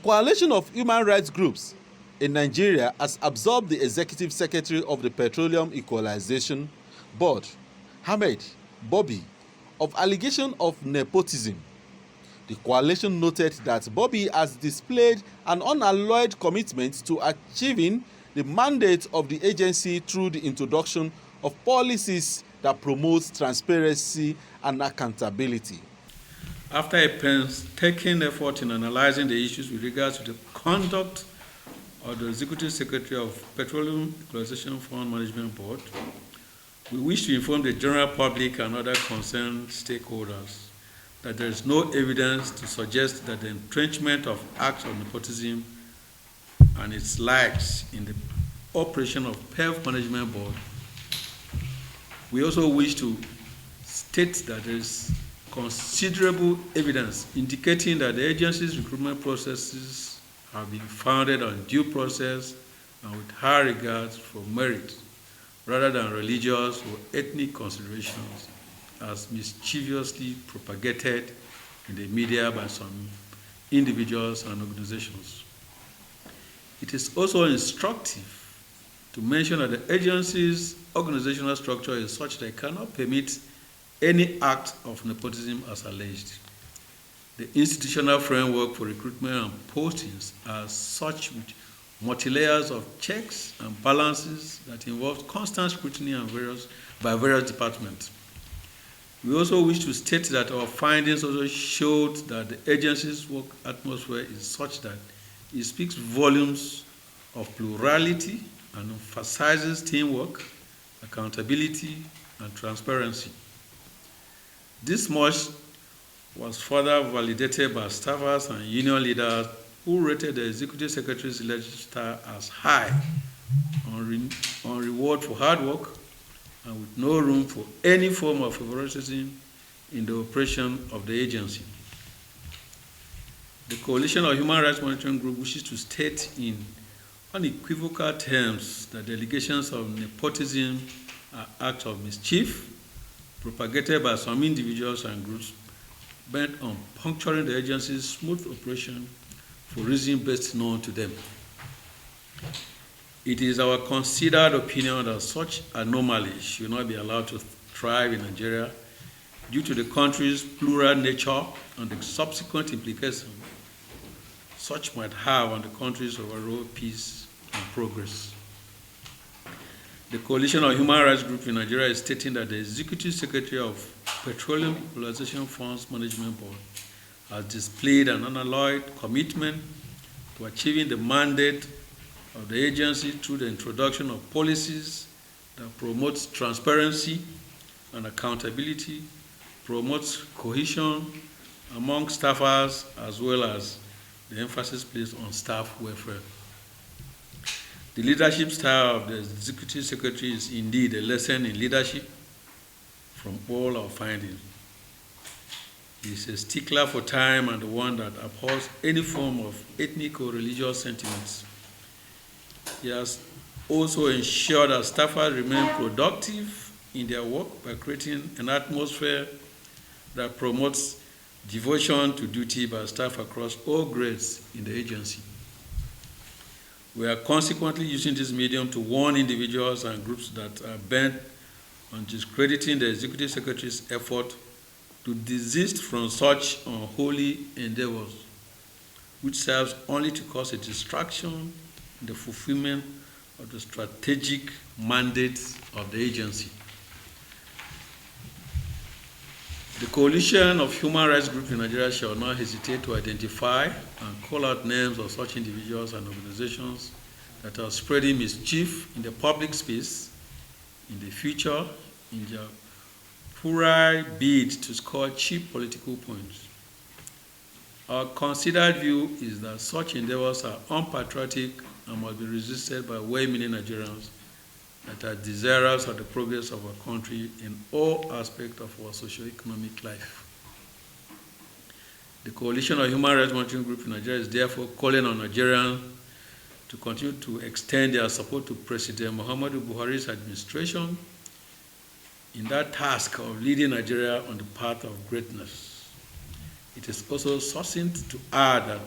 coalition of human rights groups in Nigeria has absorbed the executive secretary of the Petroleum Equalization Board, Ahmed Bobboi, of allegation of nepotism. The coalition noted that Bobboi has displayed an unalloyed commitment to achieving the mandate of the agency through the introduction of policies that promote transparency and accountability. After a painstaking effort in analyzing the issues with regards to the conduct of the Executive Secretary of Petroleum Equalization Fund Management Board, we wish to inform the general public and other concerned stakeholders that there is no evidence to suggest that the entrenchment of acts of nepotism and its likes in the operation of PEF Management Board. We also wish to state that there is considerable evidence indicating that the agency's recruitment processes have been founded on due process and with high regard for merit, rather than religious or ethnic considerations, as mischievously propagated in the media by some individuals and organizations. It is also instructive to mention that the agency's organizational structure is such that it cannot permit any act of nepotism as alleged. The institutional framework for recruitment and postings are such with multi-layers of checks and balances that involve constant scrutiny by various departments. We also wish to state that our findings also showed that the agency's work atmosphere is such that it speaks volumes of plurality and emphasizes teamwork, accountability, and transparency. This much was further validated by staffers and union leaders who rated the Executive Secretary's legislature as high on reward for hard work and with no room for any form of favoritism in the operation of the agency. The Coalition of Human Rights Monitoring Group wishes to state in unequivocal terms that the allegations of nepotism are acts of mischief propagated by some individuals and groups bent on puncturing the agency's smooth operation for reasons best known to them. It is our considered opinion that such anomalies should not be allowed to thrive in Nigeria due to the country's plural nature and the subsequent implications such might have on the country's overall peace and progress. The Coalition of Human Rights Groups in Nigeria is stating that the Executive Secretary of Petroleum Equalization Funds Management Board has displayed an unalloyed commitment to achieving the mandate of the agency through the introduction of policies that promotes transparency and accountability, promotes cohesion among staffers, as well as the emphasis placed on staff welfare. The leadership style of the Executive Secretary is indeed a lesson in leadership from all our findings. He is a stickler for time and one that abhors any form of ethnic or religious sentiments. He has also ensured that staffers remain productive in their work by creating an atmosphere that promotes devotion to duty by staff across all grades in the agency. We are consequently using this medium to warn individuals and groups that are bent on discrediting the Executive Secretary's effort to desist from such unholy endeavors, which serves only to cause a distraction in the fulfillment of the strategic mandates of the agency. The Coalition of Human Rights Groups in Nigeria shall not hesitate to identify and call out names of such individuals and organizations that are spreading mischief in the public space in the future in their puerile bid to score cheap political points. Our considered view is that such endeavors are unpatriotic and must be resisted by well-meaning Nigerians that are desirous of the progress of our country in all aspects of our socio-economic life. The Coalition of Human Rights Monitoring Group in Nigeria is therefore calling on Nigerians to continue to extend their support to President Muhammadu Buhari's administration in that task of leading Nigeria on the path of greatness. It is also succinct to add that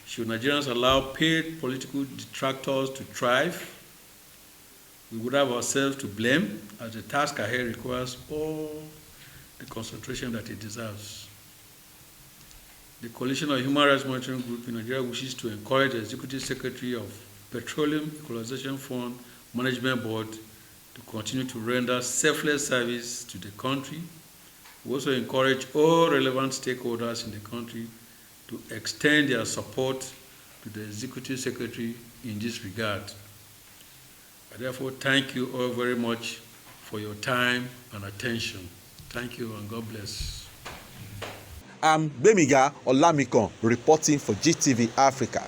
Should Nigerians allow paid political detractors to thrive, we would have ourselves to blame, as the task ahead requires all the concentration that it deserves. The Coalition of Human Rights Monitoring Group in Nigeria wishes to encourage the Executive Secretary of Petroleum Equalization Fund Management Board to continue to render selfless service to the country. We also encourage all relevant stakeholders in the country to extend their support to the Executive Secretary in this regard. I therefore thank you all very much for your time and attention. Thank you and God bless. I'm Bemiga Olamikon reporting for GTV Africa.